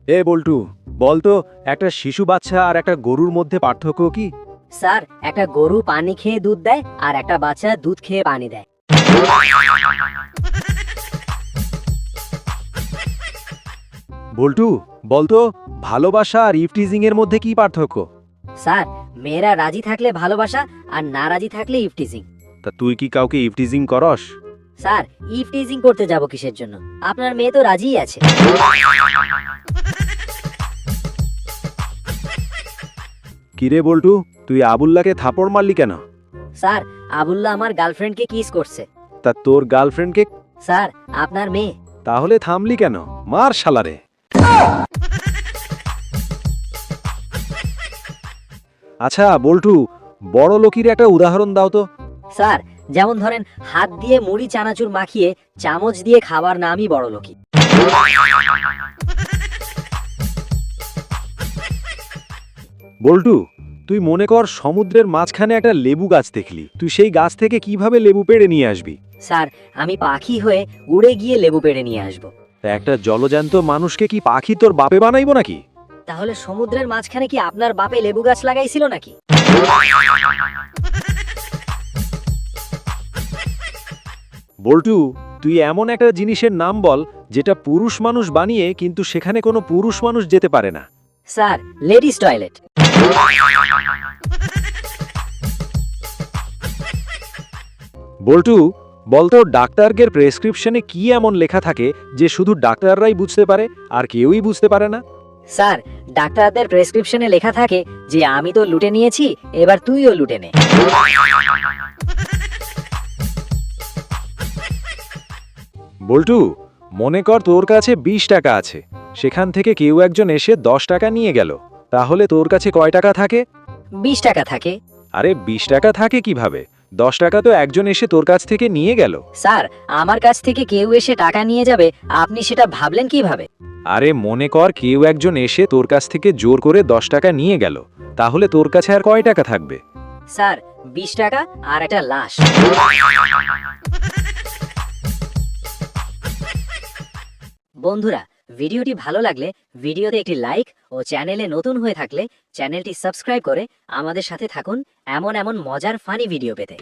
এ বল্টু, বল তো একটা শিশু বাচ্চা আর একটা গরুর মধ্যে পার্থক্য কি? স্যার, একটা গরু পানি খেয়ে দুধ দেয় আর একটা বাচ্চা দুধ খেয়ে পানি দেয়। বল্টু, বল তো ভালোবাসা আর ইভটিজিং এর মধ্যে কি পার্থক্য? স্যার, মেয়েরা রাজি থাকলে ভালোবাসা আর না রাজি থাকলে ইভটিজিং। তা তুই কি কাউকে ইভটিজিং করস? স্যার, ইভটিজিং করতে যাব কিসের জন্য? আপনার মেয়ে তো রাজিই আছে। কিরে বল্টু, তুই আবুল্লাহকে থাপড় মারলি কেন? স্যার, আবুল্লাহ আমার গার্লফ্রেন্ডকে কিস করছে। তা তোর গার্লফ্রেন্ডকে? স্যার, আপনার মেয়ে। তাহলে থামলি কেন? মার শালারে। আচ্ছা বল্টু, বড় লোকির একটা উদাহরণ দাও তো। স্যার, যেমন ধরেন হাত দিয়ে মুড়ি চানাচুর মাখিয়ে চামচ দিয়ে খাবার নামই বড়লোকি। বল্টু, তুই মনে কর সমুদ্রের মাঝখানে একটা লেবু গাছ দেখলি, তুই সেই গাছ থেকে কিভাবে লেবু পেড়ে নিয়ে আসবি? স্যার, আমি পাখি হয়ে উড়ে গিয়ে লেবু পেড়ে নিয়ে আসব। তা একটা জলজ্যান্ত মানুষকে কি পাখি তোর বাপে বানাইবো নাকি? তাহলে সমুদ্রের মাঝখানে কি আপনার বাপে লেবু গাছ লাগাইছিল নাকি? বল্টু, তুই এমন একটা জিনিসের নাম বল যেটা পুরুষ মানুষ বানিয়ে কিন্তু সেখানে কোনো পুরুষ মানুষ যেতে পারে না। Sir, ladies toilet. বল্টু, বলতো ডাক্তারদের প্রেসক্রিপশনে কি এমন লেখা থাকে যে শুধু ডাক্তাররাই বুঝতে পারে আর কেউই বুঝতে পারে না? স্যার, ডাক্তারদের প্রেসক্রিপশনে লেখা থাকে যে আমি তো লুটে নিয়েছি, এবার তুইও লুটে নে। বল্টু, মনে কর তোর কাছে 20 টাকা আছে, সেখান থেকে কেউ একজন এসে 10 টাকা নিয়ে গেল, তাহলে তোর কাছে কয় টাকা থাকে? 20 টাকা থাকে। আরে 20 টাকা থাকে কিভাবে? 10 টাকা তো একজন এসে তোর কাছ থেকে নিয়ে গেল। স্যার, আমার কাছ থেকে কেউ এসে টাকা নিয়ে যাবে, আপনি সেটা ভাবলেন কিভাবে? আরে মনে কর কেউ একজন এসে তোর কাছ থেকে জোর করে 10 টাকা নিয়ে গেল, তাহলে তোর কাছে আর কয় টাকা থাকবে? স্যার, 20 টাকা আর একটা লাশ। বন্ধুরা, ভিডিওটি ভালো লাগলে ভিডিওতে একটি লাইক ও চ্যানেলে নতুন হয়ে থাকলে চ্যানেলটি সাবস্ক্রাইব করে আমাদের সাথে থাকুন এমন এমন মজার ফানি ভিডিও পেতে।